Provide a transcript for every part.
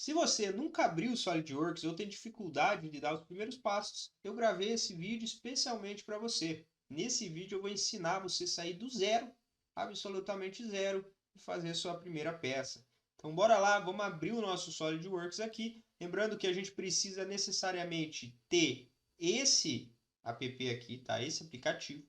Se você nunca abriu o SolidWorks ou tem dificuldade de dar os primeiros passos, eu gravei esse vídeo especialmente para você. Nesse vídeo eu vou ensinar você a sair do zero, absolutamente zero, e fazer a sua primeira peça. Então bora lá, vamos abrir o nosso SolidWorks aqui. Lembrando que a gente precisa necessariamente ter esse app aqui, tá? Esse aplicativo.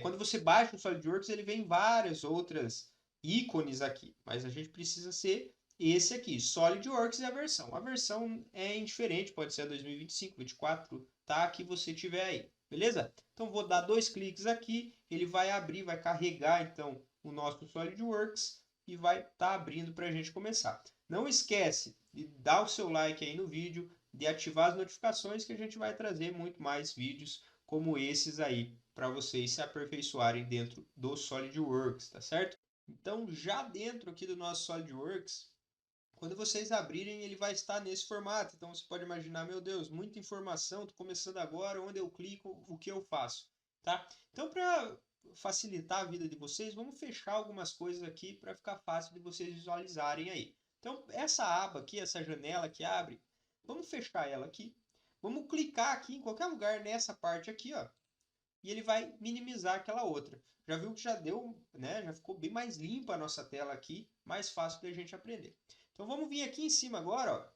Quando você baixa o SolidWorks, ele vem várias outras ícones aqui, mas a gente precisa ser esse aqui, SolidWorks é a versão. A versão é indiferente, pode ser a 2025, 24, tá? Que você tiver aí, beleza? Então vou dar dois cliques aqui, ele vai abrir, vai carregar então o nosso SolidWorks e vai estar abrindo para a gente começar. Não esquece de dar o seu like aí no vídeo, de ativar as notificações que a gente vai trazer muito mais vídeos como esses aí para vocês se aperfeiçoarem dentro do SolidWorks, tá certo? Então já dentro aqui do nosso SolidWorks, quando vocês abrirem, ele vai estar nesse formato. Então você pode imaginar, meu Deus, muita informação, estou começando agora, onde eu clico, o que eu faço, tá? Então para facilitar a vida de vocês, vamos fechar algumas coisas aqui para ficar fácil de vocês visualizarem aí. Então essa aba aqui, essa janela que abre, vamos fechar ela aqui. Vamos clicar aqui em qualquer lugar nessa parte aqui, ó, e ele vai minimizar aquela outra. Já viu que já deu, né? Já ficou bem mais limpa a nossa tela aqui, mais fácil da gente aprender. Então vamos vir aqui em cima agora, ó,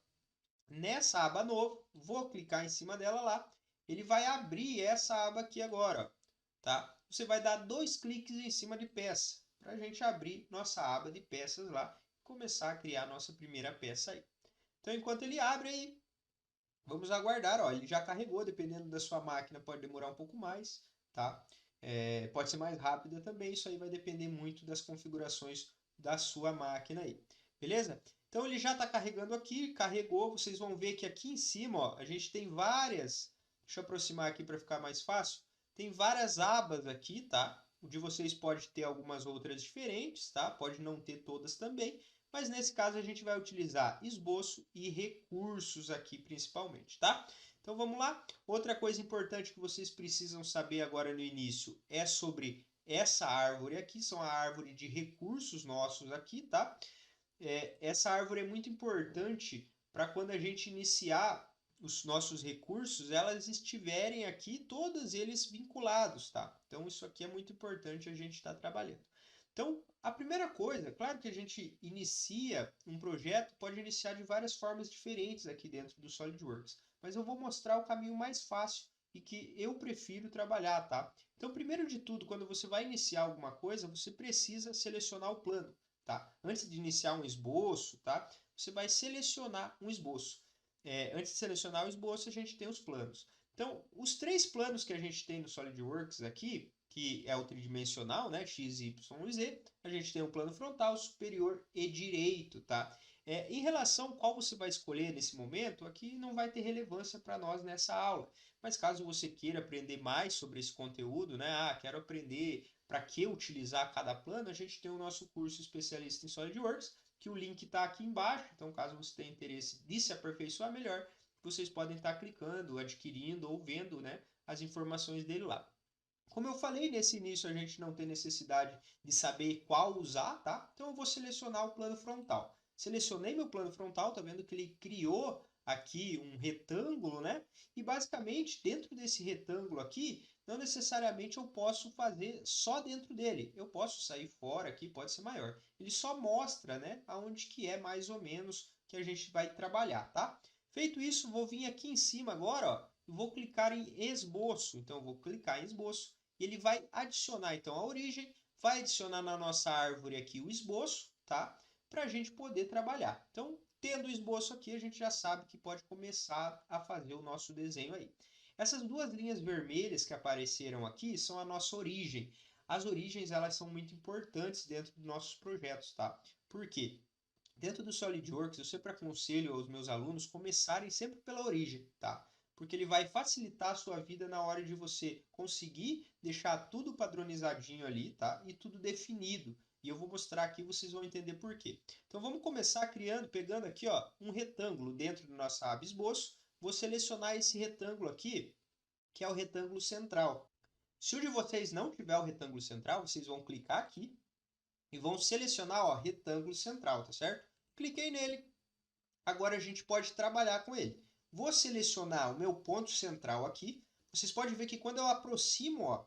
nessa aba novo, vou clicar em cima dela lá, ele vai abrir essa aba aqui agora, ó, tá? Você vai dar dois cliques em cima de peça, para a gente abrir nossa aba de peças lá e começar a criar a nossa primeira peça aí. Então enquanto ele abre aí, vamos aguardar, ó, ele já carregou, dependendo da sua máquina pode demorar um pouco mais, tá? Pode ser mais rápida também, isso aí vai depender muito das configurações da sua máquina aí, beleza? Então ele já está carregando aqui, carregou, vocês vão ver que aqui em cima, ó, a gente tem várias, deixa eu aproximar aqui para ficar mais fácil, tem várias abas aqui, tá? O de vocês pode ter algumas outras diferentes, tá? Pode não ter todas também, mas nesse caso a gente vai utilizar esboço e recursos aqui principalmente, tá? Então vamos lá. Outra coisa importante que vocês precisam saber agora no início é sobre essa árvore aqui, são a árvore de recursos nossos aqui, tá? Essa árvore é muito importante para quando a gente iniciar os nossos recursos, elas estiverem aqui, todos eles vinculados, tá? Então isso aqui é muito importante a gente estar trabalhando. Então, a primeira coisa, claro que a gente inicia um projeto, pode iniciar de várias formas diferentes aqui dentro do SolidWorks, mas eu vou mostrar o caminho mais fácil e que eu prefiro trabalhar, tá? Então, primeiro de tudo, quando você vai iniciar alguma coisa, você precisa selecionar o plano, tá? Antes de iniciar um esboço, tá? Você vai selecionar um esboço. Antes de selecionar o esboço, a gente tem os planos. Então, os três planos que a gente tem no SolidWorks aqui, que é o tridimensional, né, x, y e z, a gente tem o plano frontal, superior e direito, tá? Em relação a qual você vai escolher nesse momento, aqui não vai ter relevância para nós nessa aula. Mas caso você queira aprender mais sobre esse conteúdo, né, quero aprender para que utilizar cada plano, a gente tem o nosso curso especialista em SolidWorks, que o link está aqui embaixo. Então, caso você tenha interesse de se aperfeiçoar melhor, vocês podem estar clicando, adquirindo ou vendo, né, as informações dele lá. Como eu falei, nesse início a gente não tem necessidade de saber qual usar, tá? Então eu vou selecionar o plano frontal. Selecionei meu plano frontal, tá vendo que ele criou aqui um retângulo, né? E basicamente dentro desse retângulo aqui, não necessariamente eu posso fazer só dentro dele. Eu posso sair fora aqui, pode ser maior. Ele só mostra, né, aonde que é mais ou menos que a gente vai trabalhar, tá? Feito isso, vou vir aqui em cima agora, ó, e vou clicar em esboço. Então eu vou clicar em esboço e ele vai adicionar então a origem, vai adicionar na nossa árvore aqui o esboço, tá? Para a gente poder trabalhar. Então, tendo o esboço aqui, a gente já sabe que pode começar a fazer o nosso desenho aí. Essas duas linhas vermelhas que apareceram aqui são a nossa origem. As origens, elas são muito importantes dentro dos nossos projetos, tá? Por quê? Dentro do SolidWorks, eu sempre aconselho aos meus alunos começarem sempre pela origem, tá? Porque ele vai facilitar a sua vida na hora de você conseguir deixar tudo padronizadinho ali, tá? E tudo definido. E eu vou mostrar aqui, vocês vão entender por quê. Então vamos começar criando, pegando aqui, ó, um retângulo dentro do nosso aba esboço. Vou selecionar esse retângulo aqui, que é o retângulo central. Se o de vocês não tiver o retângulo central, vocês vão clicar aqui e vão selecionar, ó, retângulo central, tá certo? Cliquei nele, agora a gente pode trabalhar com ele. Vou selecionar o meu ponto central aqui. Vocês podem ver que quando eu aproximo, ó,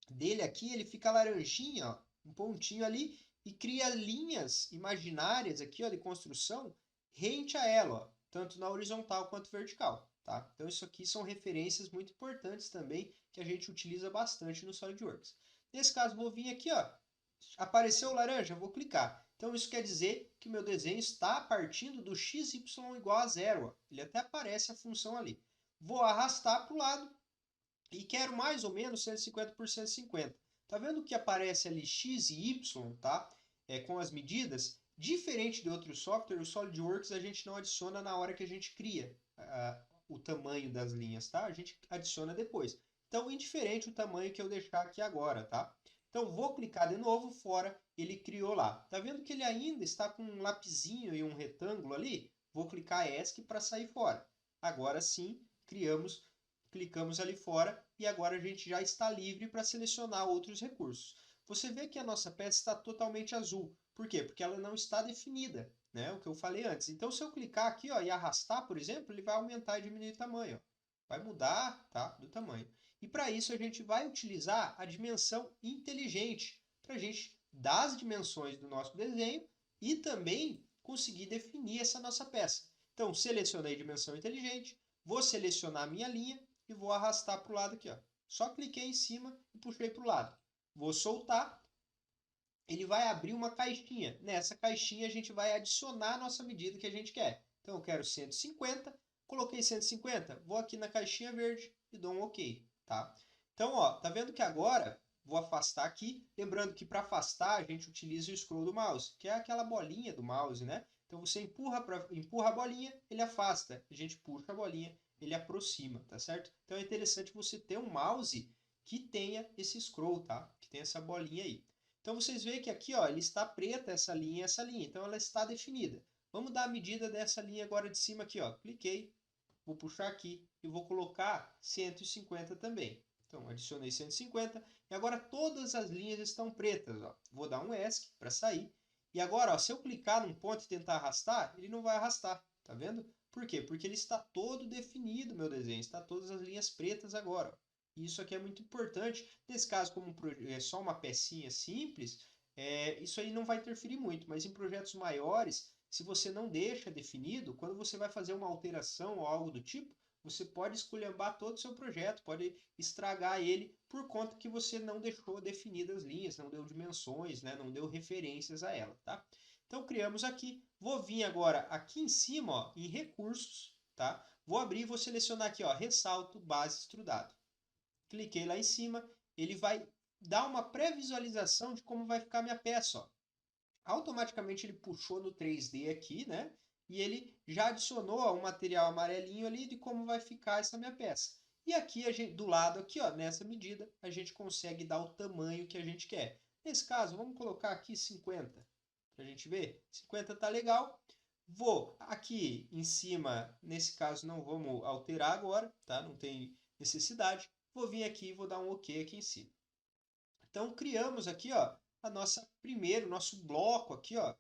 dele aqui, ele fica laranjinha, ó, um pontinho ali, e cria linhas imaginárias aqui, ó, de construção rente a ela, ó, tanto na horizontal quanto vertical, tá? Então isso aqui são referências muito importantes também que a gente utiliza bastante no SolidWorks. Nesse caso, vou vir aqui, ó, apareceu laranja, vou clicar. Então isso quer dizer que o meu desenho está partindo do xy igual a zero, ó. Ele até aparece a função ali. Vou arrastar para o lado e quero mais ou menos 150 por 150. Tá vendo que aparece ali x e y, tá? Com as medidas. Diferente de outros softwares, o SolidWorks a gente não adiciona na hora que a gente cria o tamanho das linhas, tá? A gente adiciona depois. Então, indiferente o tamanho que eu deixar aqui agora, tá? Então, vou clicar de novo, fora, ele criou lá. Tá vendo que ele ainda está com um lapisinho e um retângulo ali? Vou clicar ESC para sair fora. Agora sim, clicamos ali fora e agora a gente já está livre para selecionar outros recursos. Você vê que a nossa peça está totalmente azul. Por quê? Porque ela não está definida, né? O que eu falei antes. Então, se eu clicar aqui, ó, e arrastar, por exemplo, ele vai aumentar e diminuir o tamanho, ó. Vai mudar, tá, do tamanho. E para isso a gente vai utilizar a dimensão inteligente, para a gente dar as dimensões do nosso desenho e também conseguir definir essa nossa peça. Então, selecionei dimensão inteligente, vou selecionar a minha linha e vou arrastar para o lado aqui, ó. Só cliquei em cima e puxei para o lado. Vou soltar, ele vai abrir uma caixinha. Nessa caixinha a gente vai adicionar a nossa medida que a gente quer. Então eu quero 150, coloquei 150, vou aqui na caixinha verde e dou um OK, tá? Então, ó, tá vendo que agora vou afastar aqui, lembrando que para afastar a gente utiliza o scroll do mouse, que é aquela bolinha do mouse, né? Então você empurra a bolinha, ele afasta. A gente puxa a bolinha, ele aproxima, tá certo? Então é interessante você ter um mouse que tenha esse scroll, tá? Que tenha essa bolinha aí. Então vocês veem que aqui, ó, ele está preta essa linha e essa linha, então ela está definida. Vamos dar a medida dessa linha agora de cima aqui, ó. Cliquei, vou puxar aqui e vou colocar 150 também. Então adicionei 150 e agora todas as linhas estão pretas, ó. Vou dar um ESC para sair. E agora, ó, se eu clicar num ponto e tentar arrastar, ele não vai arrastar, tá vendo? Por quê? Porque ele está todo definido, meu desenho, está todas as linhas pretas agora, ó. E isso aqui é muito importante. Nesse caso, como é só uma pecinha simples, isso aí não vai interferir muito. Mas em projetos maiores, se você não deixa definido, quando você vai fazer uma alteração ou algo do tipo, você pode esculhambar todo o seu projeto, pode estragar ele por conta que você não deixou definidas as linhas, não deu dimensões, né? Não deu referências a ela, tá? Então criamos aqui. Vou vir agora aqui em cima, ó, em recursos, tá? Vou abrir e vou selecionar aqui, ó, ressalto base extrudado. Cliquei lá em cima, ele vai dar uma pré-visualização de como vai ficar a minha peça, ó. Automaticamente ele puxou no 3D aqui, né? E ele já adicionou ó, um material amarelinho ali de como vai ficar essa minha peça. E aqui, do lado aqui, ó, nessa medida, a gente consegue dar o tamanho que a gente quer. Nesse caso, vamos colocar aqui 50, para a gente ver. 50 tá legal. Vou aqui em cima, nesse caso não vamos alterar agora, tá? Não tem necessidade. Vou vir aqui e vou dar um OK aqui em cima. Então criamos aqui, ó, nosso bloco aqui, ó,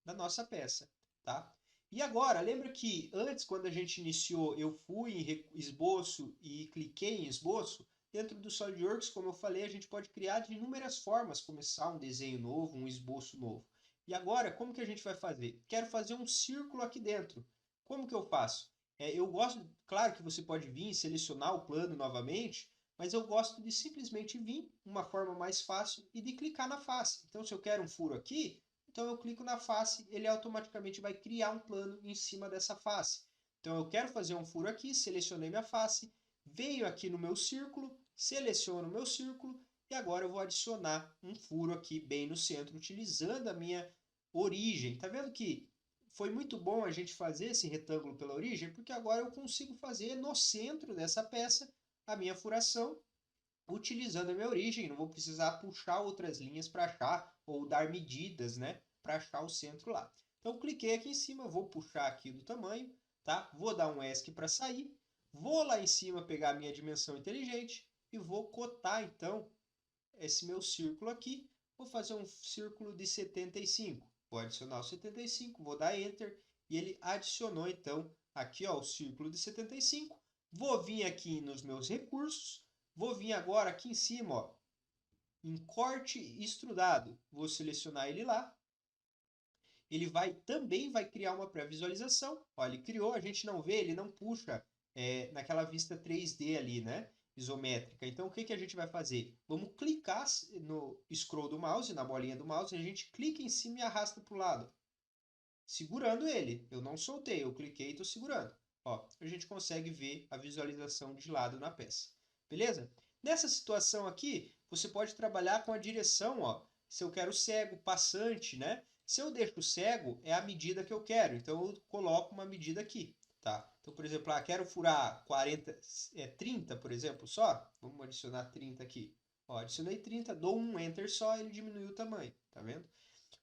da nossa peça, tá? E agora, lembra que antes, quando a gente iniciou, eu fui em esboço e cliquei em esboço? Dentro do SolidWorks, como eu falei, a gente pode criar de inúmeras formas, começar um desenho novo, um esboço novo. E agora, como que a gente vai fazer? Quero fazer um círculo aqui dentro. Como que eu faço? Eu gosto, claro que você pode vir e selecionar o plano novamente, mas eu gosto de simplesmente vir, uma forma mais fácil, e de clicar na face. Então, se eu quero um furo aqui, então eu clico na face, ele automaticamente vai criar um plano em cima dessa face. Então eu quero fazer um furo aqui, selecionei minha face, venho aqui no meu círculo, seleciono o meu círculo, e agora eu vou adicionar um furo aqui bem no centro, utilizando a minha origem. Tá vendo que foi muito bom a gente fazer esse retângulo pela origem, porque agora eu consigo fazer no centro dessa peça a minha furação, utilizando a minha origem. Não vou precisar puxar outras linhas para achar, ou dar medidas, né, para achar o centro lá. Então, cliquei aqui em cima, vou puxar aqui do tamanho, tá? Vou dar um ESC para sair, vou lá em cima pegar a minha dimensão inteligente e vou cotar, então, esse meu círculo aqui. Vou fazer um círculo de 75. Vou adicionar o 75, vou dar Enter e ele adicionou então aqui ó, o círculo de 75. Vou vir aqui nos meus recursos, vou vir agora aqui em cima, ó, em corte extrudado. Vou selecionar ele lá. Ele também vai criar uma pré-visualização. Olha, ele criou, a gente não vê, ele não puxa naquela vista 3D ali, né? Isométrica. Então, o que, que a gente vai fazer? Vamos clicar no scroll do mouse, na bolinha do mouse, e a gente clica em cima e arrasta para o lado, segurando ele. Eu não soltei, eu cliquei e estou segurando. Ó, a gente consegue ver a visualização de lado na peça. Beleza? Nessa situação aqui, você pode trabalhar com a direção, ó. Se eu quero cego, passante, né? Se eu deixo cego, é a medida que eu quero. Então eu coloco uma medida aqui, tá? Então, por exemplo, quero furar 30, por exemplo, só. Vamos adicionar 30 aqui. Ó, adicionei 30, dou um Enter só, ele diminui o tamanho, tá vendo?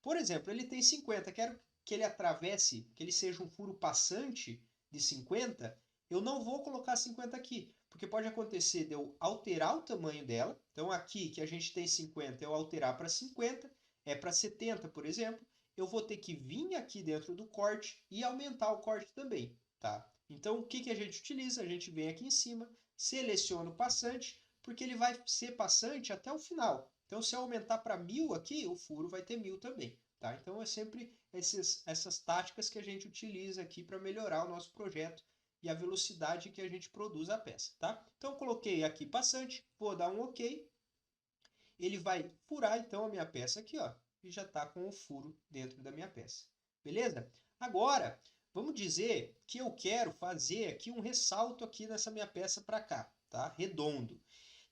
Por exemplo, ele tem 50, quero que ele atravesse, que ele seja um furo passante de 50, eu não vou colocar 50 aqui, porque pode acontecer de eu alterar o tamanho dela. Então aqui que a gente tem 50, eu alterar para 50, é para 70, por exemplo, eu vou ter que vir aqui dentro do corte e aumentar o corte também, tá? Então o que, que a gente utiliza? A gente vem aqui em cima, seleciona o passante, porque ele vai ser passante até o final. Então, se eu aumentar para 1000 aqui, o furo vai ter 1000 também. Tá? Então, é sempre essas táticas que a gente utiliza aqui para melhorar o nosso projeto e a velocidade que a gente produz a peça. Tá? Então, coloquei aqui passante, vou dar um OK. Ele vai furar, então, a minha peça aqui, ó, e já está com o furo dentro da minha peça. Beleza? Agora, vamos dizer que eu quero fazer aqui um ressalto aqui nessa minha peça para cá, tá? Redondo.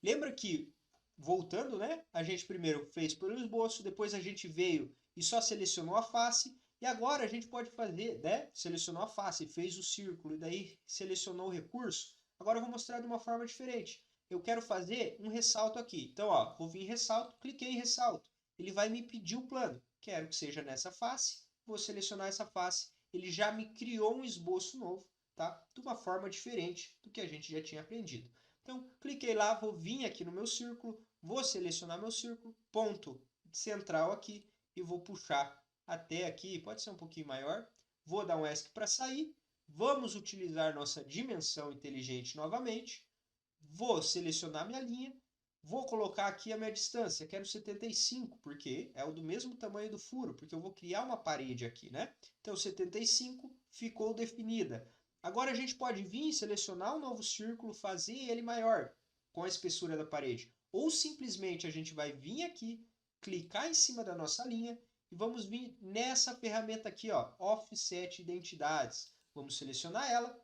Lembra que, voltando, né? A gente primeiro fez pelo esboço, depois a gente veio e só selecionou a face, e agora a gente pode fazer, né? Selecionou a face, fez o círculo, e daí selecionou o recurso. Agora eu vou mostrar de uma forma diferente. Eu quero fazer um ressalto aqui. Então, ó, vou vir em ressalto, cliquei em ressalto. Ele vai me pedir o plano. Quero que seja nessa face, vou selecionar essa face. Ele já me criou um esboço novo, tá? De uma forma diferente do que a gente já tinha aprendido. Então, cliquei lá, vou vir aqui no meu círculo, vou selecionar meu círculo, ponto central aqui, e vou puxar até aqui, pode ser um pouquinho maior. Vou dar um ESC para sair. Vamos utilizar nossa dimensão inteligente novamente. Vou selecionar minha linha. Vou colocar aqui a minha distância, quero 75, porque é o do mesmo tamanho do furo, porque eu vou criar uma parede aqui, né? Então, 75 ficou definida. Agora a gente pode vir, selecionar um novo círculo, fazer ele maior com a espessura da parede. Ou simplesmente a gente vai vir aqui, clicar em cima da nossa linha e vamos vir nessa ferramenta aqui, ó, Offset Identidades. Vamos selecionar ela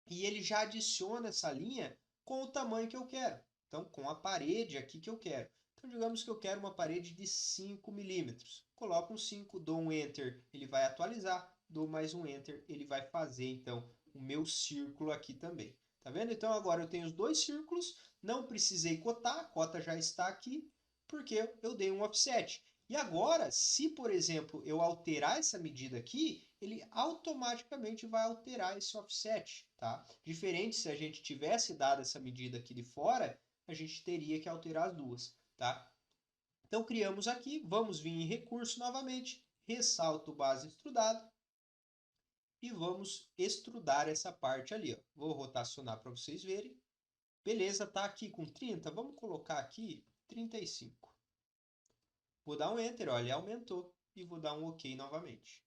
e ele já adiciona essa linha com o tamanho que eu quero. Então, com a parede aqui que eu quero. Então, digamos que eu quero uma parede de 5 milímetros. Coloco um 5, dou um Enter, ele vai atualizar. Dou mais um Enter, ele vai fazer, então, o meu círculo aqui também. Tá vendo? Então, agora eu tenho os dois círculos. Não precisei cotar, a cota já está aqui, porque eu dei um offset. E agora, se, por exemplo, eu alterar essa medida aqui, ele automaticamente vai alterar esse offset, tá? Diferente se a gente tivesse dado essa medida aqui de fora, a gente teria que alterar as duas, tá? Então, criamos aqui, vamos vir em recurso novamente, ressalto base extrudado, e vamos extrudar essa parte ali, ó. Vou rotacionar para vocês verem. Beleza, tá aqui com 30, vamos colocar aqui 35. Vou dar um Enter, olha, ele aumentou, e vou dar um OK novamente.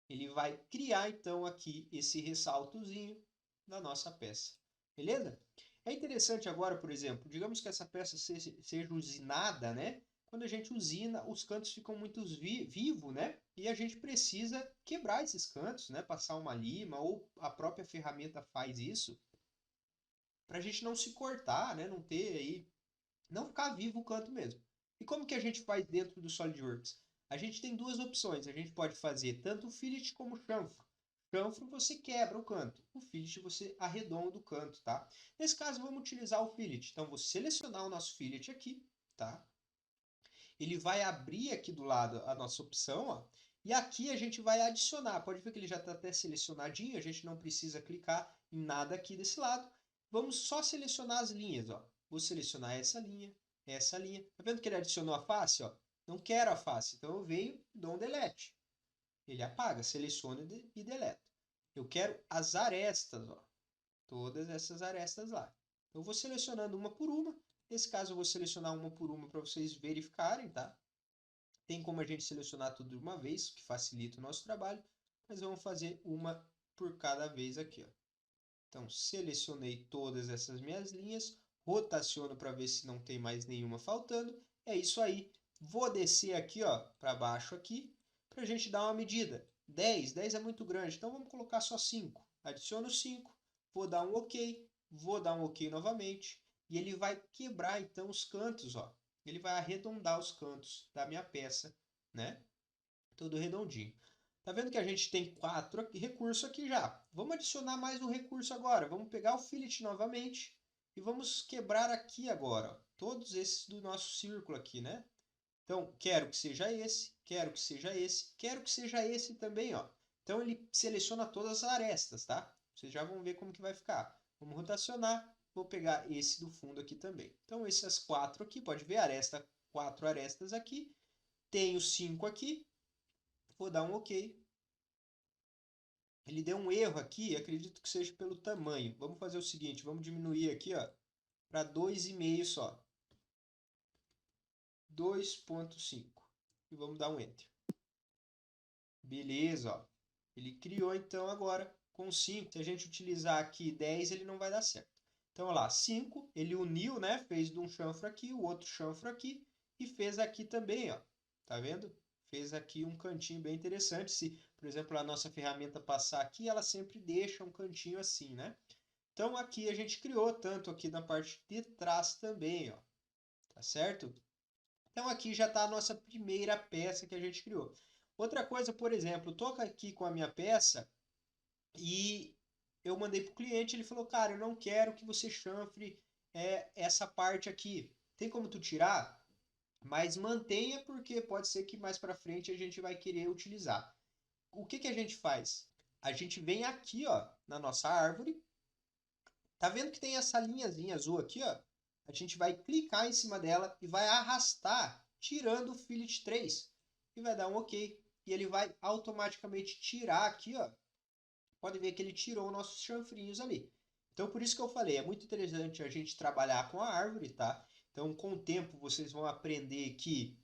Ele vai criar então aqui esse ressaltozinho na nossa peça. Beleza? É interessante agora, por exemplo, digamos que essa peça seja usinada, né? Quando a gente usina, os cantos ficam muito vivos, né? E a gente precisa quebrar esses cantos, né? Passar uma lima ou a própria ferramenta faz isso para a gente não se cortar, né? Não ter aí, não ficar vivo o canto mesmo. E como que a gente faz dentro do SolidWorks? A gente tem duas opções. A gente pode fazer tanto o fillet como o chanfro. Chanfro você quebra o canto, o fillet você arredonda o canto, tá? Nesse caso vamos utilizar o fillet. Então vou selecionar o nosso fillet aqui, tá? Ele vai abrir aqui do lado a nossa opção, ó. E aqui a gente vai adicionar. Pode ver que ele já está até selecionadinho, a gente não precisa clicar em nada aqui desse lado. Vamos só selecionar as linhas, ó. Vou selecionar essa linha. Essa linha. Tá vendo que ele adicionou a face, ó? Não quero a face, então eu venho e dou um delete. ele apaga, seleciona e deleta. Eu quero as arestas, ó, todas essas arestas lá. Eu vou selecionando uma por uma. Nesse caso, eu vou selecionar uma por uma para vocês verificarem, tá? Tem como a gente selecionar tudo de uma vez, que facilita o nosso trabalho, mas vamos fazer uma por cada vez aqui, ó. Então, selecionei todas essas minhas linhas, rotaciono para ver se não tem mais nenhuma faltando. É isso aí. Vou descer aqui, ó, para baixo aqui, para a gente dar uma medida. 10 é muito grande, então vamos colocar só 5. Adiciono 5, vou dar um OK, vou dar um OK novamente, e ele vai quebrar então os cantos, ó. Ele vai arredondar os cantos da minha peça, né? Tudo redondinho. Tá vendo que a gente tem 4 recursos aqui já? Vamos adicionar mais um recurso agora. Vamos pegar o fillet novamente e vamos quebrar aqui agora, ó, todos esses do nosso círculo aqui, né? Então, quero que seja esse, quero que seja esse, quero que seja esse também, ó. Então ele seleciona todas as arestas, tá? Vocês já vão ver como que vai ficar. Vamos rotacionar, vou pegar esse do fundo aqui também. Então essas 4 aqui, pode ver, 4 arestas aqui, tenho 5 aqui, vou dar um OK. Ele deu um erro aqui, acredito que seja pelo tamanho. Vamos fazer o seguinte, vamos diminuir aqui, ó, para 2,5 só. 2,5. E vamos dar um Enter. Beleza, ó. Ele criou então agora com 5. Se a gente utilizar aqui 10, ele não vai dar certo. Então, olha lá, 5, ele uniu, né? Fez de um chanfro aqui, o outro chanfro aqui e fez aqui também, ó. Tá vendo? Fez aqui um cantinho bem interessante. Se, por exemplo, a nossa ferramenta passar aqui, ela sempre deixa um cantinho assim, né? Então, aqui a gente criou, tanto aqui na parte de trás também, ó. Tá certo? Então, aqui já está a nossa primeira peça que a gente criou. Outra coisa, por exemplo, estou aqui com a minha peça e eu mandei para o cliente, ele falou, cara, eu não quero que você chanfre essa parte aqui. Tem como tu tirar? Mas mantenha porque pode ser que mais para frente a gente vai querer utilizar. O que que a gente faz? A gente vem aqui, ó, na nossa árvore. Tá vendo que tem essa linhazinha azul aqui, ó? A gente vai clicar em cima dela e vai arrastar, tirando o fillet 3. E vai dar um OK. E ele vai automaticamente tirar aqui, ó. Pode ver que ele tirou nossos chanfrinhos ali. Então, por isso que eu falei, é muito interessante a gente trabalhar com a árvore, tá? Então, com o tempo, vocês vão aprender que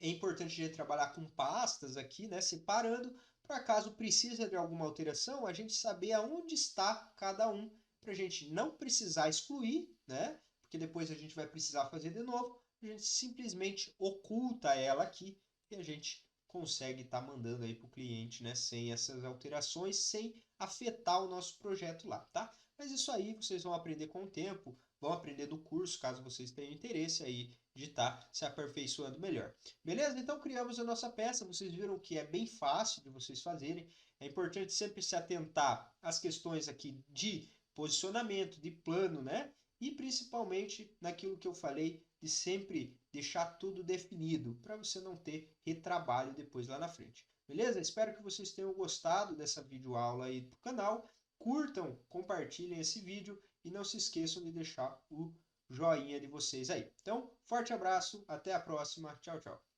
é importante a gente trabalhar com pastas aqui, né? Separando, para caso precise de alguma alteração, a gente saber aonde está cada um, para a gente não precisar excluir, né? Porque depois a gente vai precisar fazer de novo. A gente simplesmente oculta ela aqui e a gente consegue estar mandando aí para o cliente, né? Sem essas alterações, sem afetar o nosso projeto lá, tá? Mas isso aí vocês vão aprender com o tempo, vão aprender do curso, caso vocês tenham interesse aí de estar se aperfeiçoando melhor. Beleza? Então criamos a nossa peça, vocês viram que é bem fácil de vocês fazerem. É importante sempre se atentar às questões aqui de posicionamento, de plano, né? E principalmente naquilo que eu falei de sempre deixar tudo definido, para você não ter retrabalho depois lá na frente. Beleza? Espero que vocês tenham gostado dessa videoaula aí do canal. Curtam, compartilhem esse vídeo e não se esqueçam de deixar o joinha de vocês aí. Então, forte abraço, até a próxima, tchau, tchau.